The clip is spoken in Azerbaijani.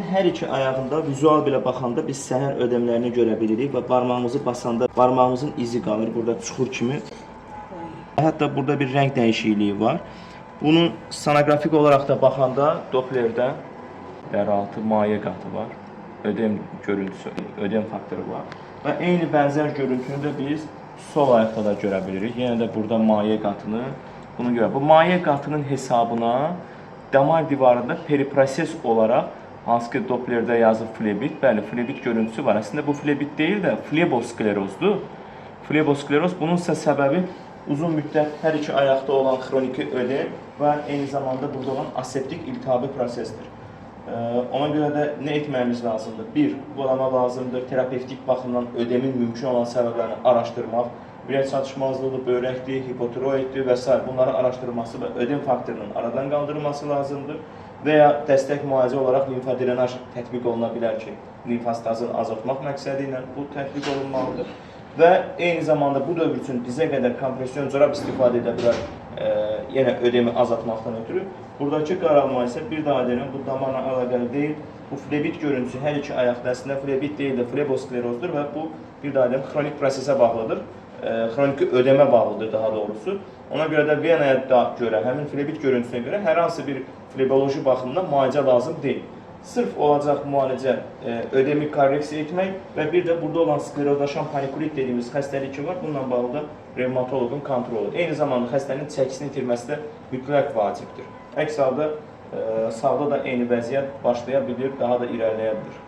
hər iki ayağında vizual belə baxanda biz səhər ödəmlərini görə bilirik və barmağımızı basanda barmağımızın izi qalır burada çuxur kimi. Hətta burada bir rəng dəyişikliyi var. Bunun sonoqrafik olaraq da baxanda Dopplerdə yeraltı maye qatı var. Ödem görüntüsü, ödem faktoru var. Və eyni bənzər görüntünü də biz sol ayaqda da görə bilirik. Yenə də burada maye qatını bunu görə. Bu maye qatının hesabına damar divarında periproses olaraq hansı ki Dopplerdə yazıb flebit, bəli, flebit görüntüsü var. Əslində bu flebit deyil də flebosklerozdur. Fleboskleroz bununsa səbəbi uzun müddət hər iki ayaqda olan xroniki ödem və eyni zamanda burada olan aseptik iltihabi prosesdir. Ona görə də nə etməyimiz lazımdır? Bir, bulama lazımdır, terapevtik baxımdan ödemin mümkün olan səbəblərini araşdırmaq, ürək çatışmazlığı, böbrəkdir, hipotiroiddir və s. bunları araşdırılması və ödem faktorunun aradan qaldırılması lazımdır. Və ya dəstək müalicə olaraq limfadrenaj tətbiq oluna bilər ki, limfostazını azaltmaq məqsədi ilə bu tətbiq olunmalıdır. Və eyni zamanda bu dövr üçün dizə qədər kompresyon corab istifadə edə bilər, yenə ödemi azaltmaqdan ötürü. Buradakı qaralma isə bir daha deyirəm, bu damarla əlaqəli deyil. Bu flebit görüntüsü hər iki ayaqda əslində flebit deyil də flebosklerozdur və bu bir daha deyirəm, xronik prosesə bağlıdır. Xroniki ödəmə bağlıdır daha doğrusu. Ona görə də venaya da görə, həmin flebit görüntüsünə görə hər hansı bir fleboloji baxımdan müalicə lazım deyil. Sırf olacaq müalicə ödemi korreksiya etmək və bir də burada olan sklerozlaşan panikulit dediyimiz xəstəlik ki var, bununla bağlı da revmatoloqun kontrolu. Eyni zamanda xəstənin çəkisini itirməsi də mütləq vacibdir. Əks halda sağda da eyni vəziyyət başlaya bilir, daha da irəliləyə bilir.